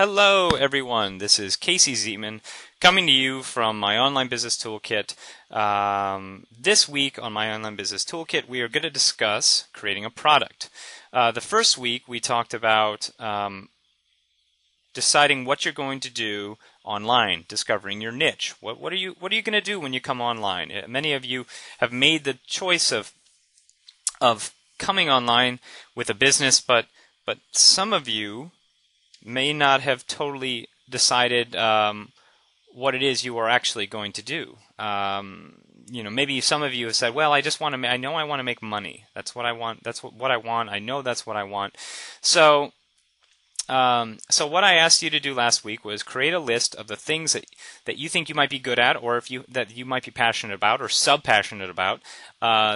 Hello everyone, this is Casey Zeetman coming to you from my Online Business Toolkit. This week on my Online Business Toolkit we are going to discuss creating a product. The first week we talked about deciding what you're going to do online, discovering your niche. What are you going to do when you come online? Many of you have made the choice of coming online with a business, but some of you may not have totally decided what it is you are actually going to do. Maybe some of you have said, "Well, I just want to. I know I want to make money. That's what I want. That's what I want. I know that's what I want." So what I asked you to do last week was create a list of the things that you think you might be good at, or that you might be passionate about, or sub-passionate about,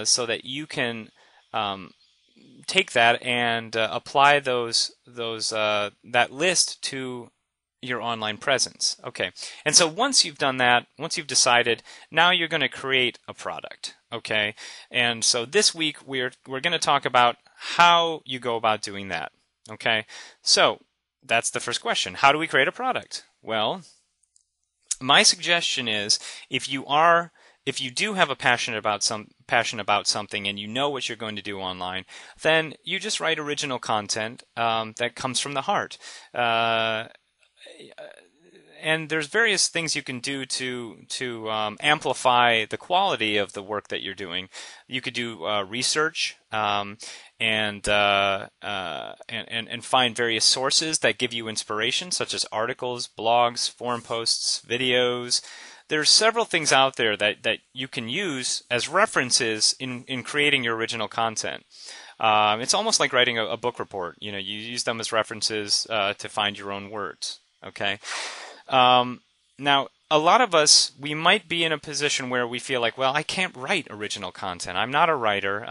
so that you can take that and apply that list to your online presence. Okay, and so once you've done that, once you've decided, now you're going to create a product. Okay, and so this week we're going to talk about how you go about doing that. Okay, so that's the first question. How do we create a product? Well, my suggestion is if you do have a passion about something and you know what you're going to do online, then you just write original content that comes from the heart. And there's various things you can do to amplify the quality of the work that you're doing. You could do research and find various sources that give you inspiration, such as articles, blogs, forum posts, videos. There's several things out there that you can use as references in creating your original content. It's almost like writing a book report. You use them as references to find your own words. Okay. Now, a lot of us, we might be in a position where we feel like, well, I can't write original content. I'm not a writer.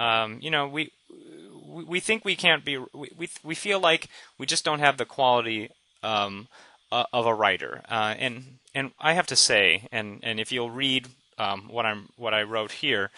We think we can't be. We feel like we just don't have the quality of a writer. And I have to say, and if you'll read what I wrote here,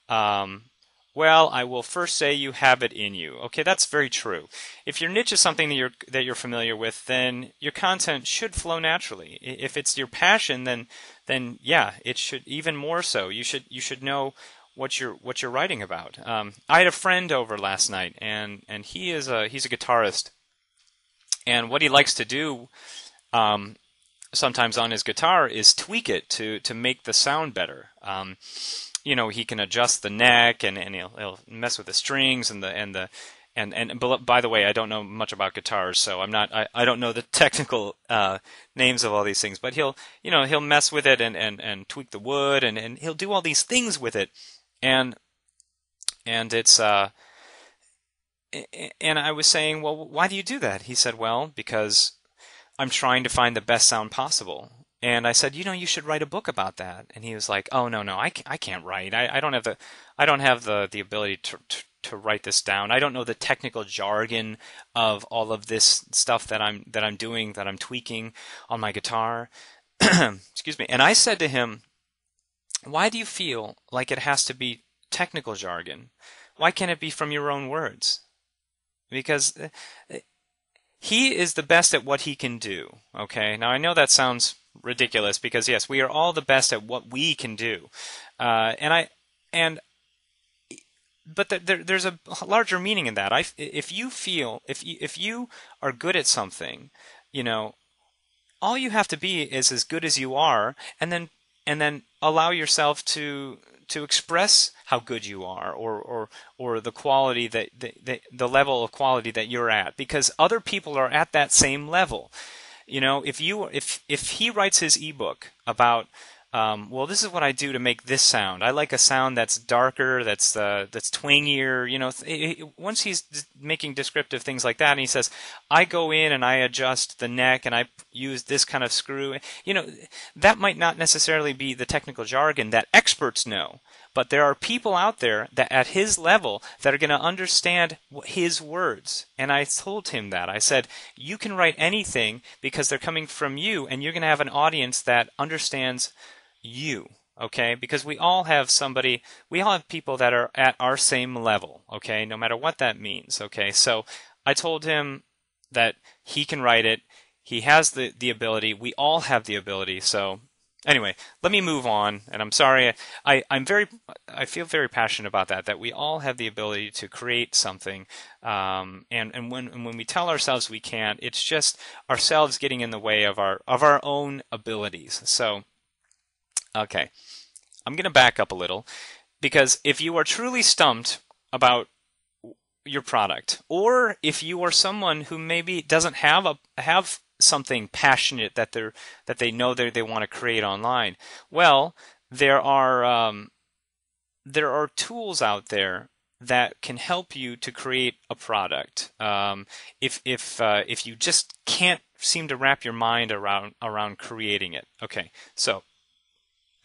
well, I will first say you have it in you. Okay, that's very true. If your niche is something that you're familiar with, then your content should flow naturally. If it's your passion, then yeah, it should even more so. You should know what you're writing about. I had a friend over last night, and he's a guitarist, and what he likes to do sometimes on his guitar is tweak it to make the sound better. He can adjust the neck and he'll mess with the strings and by the way, I don't know much about guitars, so I don't know the technical names of all these things, but he'll mess with it and tweak the wood and he'll do all these things with it, and it's and I was saying, well, why do you do that? He said, well, because I'm trying to find the best sound possible. And I said, you should write a book about that. And he was like, oh, no, I can't write. I don't have the ability to write this down. I don't know the technical jargon of all of this stuff that I'm doing, that I'm tweaking on my guitar. Excuse me. And I said to him, why do you feel like it has to be technical jargon? Why can't it be from your own words? Because he is the best at what he can do. Okay. Now I know that sounds ridiculous because yes, we are all the best at what we can do, but there's a larger meaning in that. If you are good at something, all you have to be is as good as you are, and then allow yourself to express how good you are, or the quality the level of quality that you're at, because other people are at that same level. If he writes his ebook about, well, this is what I do to make this sound. I like a sound that's darker, that's twangier. Once he's making descriptive things like that, and he says, I go in and I adjust the neck and I use this kind of screw. That might not necessarily be the technical jargon that experts know. But there are people out there that at his level that are going to understand his words. And I told him that. I said, you can write anything because they're coming from you, and you're going to have an audience that understands you. Okay? Because we all have people that are at our same level. Okay? No matter what that means. Okay? So I told him that he can write it. He has the ability. We all have the ability. So anyway, let me move on. And I'm sorry. I feel very passionate about that we all have the ability to create something. And when we tell ourselves we can't, it's just ourselves getting in the way of our own abilities. So, okay, I'm going to back up a little, because if you are truly stumped about your product, or if you are someone who maybe doesn't have something passionate that they know they want to create online, well, there are tools out there that can help you to create a product. If you just can't seem to wrap your mind around creating it. Okay, so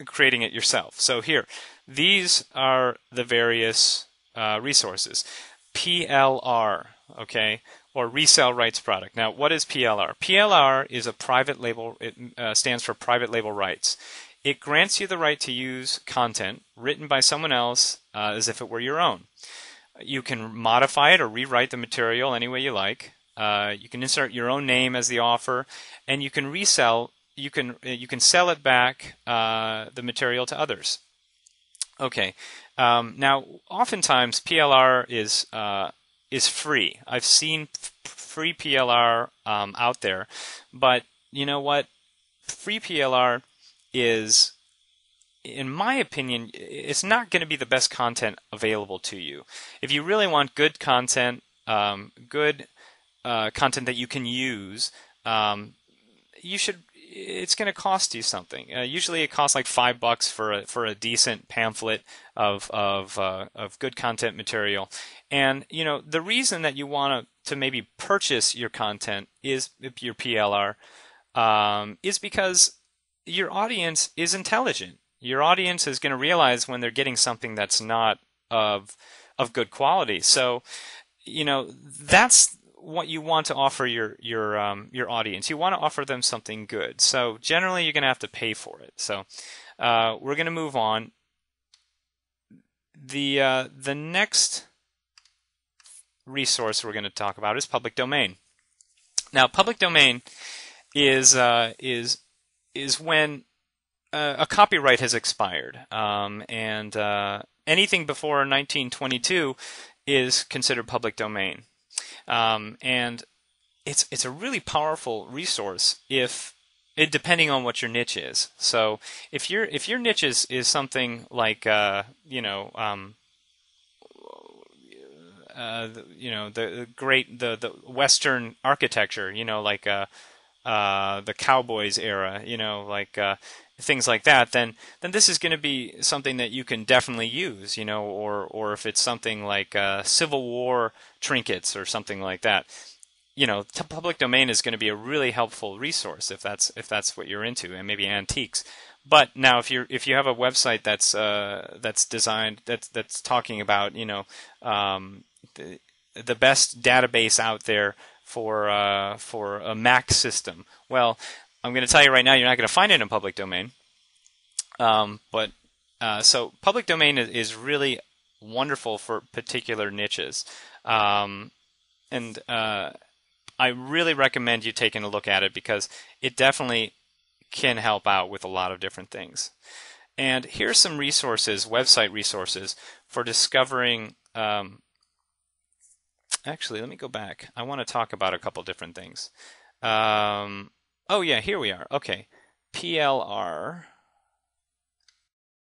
creating it yourself. So here, these are the various resources. PLR, okay, or resale rights product. Now, what is PLR? PLR is a private label. It stands for private label rights. It grants you the right to use content written by someone else as if it were your own. You can modify it or rewrite the material any way you like. You can insert your own name as the offer, and you can resell. You can sell it back, the material, to others. Okay. Now, oftentimes PLR is free. I've seen free PLR out there, but you know what? Free PLR is, in my opinion, it's not going to be the best content available to you. If you really want good content, content that you can use, you should. It's going to cost you something. Usually, it costs like $5 for a decent pamphlet of good content material. And you know, the reason that you want to maybe purchase your content is your PLR is because your audience is intelligent. Your audience is going to realize when they're getting something that's not of good quality. So, you know, that's what you want to offer your audience. You want to offer them something good. So generally, you're going to have to pay for it. So we're going to move on. The next resource we're going to talk about is public domain. Now, public domain is when a copyright has expired, and anything before 1922 is considered public domain. And it's a really powerful resource depending on what your niche is. So if your niche is something like the Western architecture, like the Cowboys era, things like that, then this is going to be something that you can definitely use, or if it's something like Civil War trinkets or something like that, public domain is going to be a really helpful resource if that's what you're into, and maybe antiques. But now, if you have a website that's designed that's talking about the best database out there for a Mac system, well, I'm going to tell you right now, you're not going to find it in public domain. So public domain is really wonderful for particular niches, and I really recommend you taking a look at it, because it definitely can help out with a lot of different things. And here's some resources, website resources, for discovering. Actually, let me go back. I want to talk about a couple different things. Oh yeah, here we are. Okay, PLR.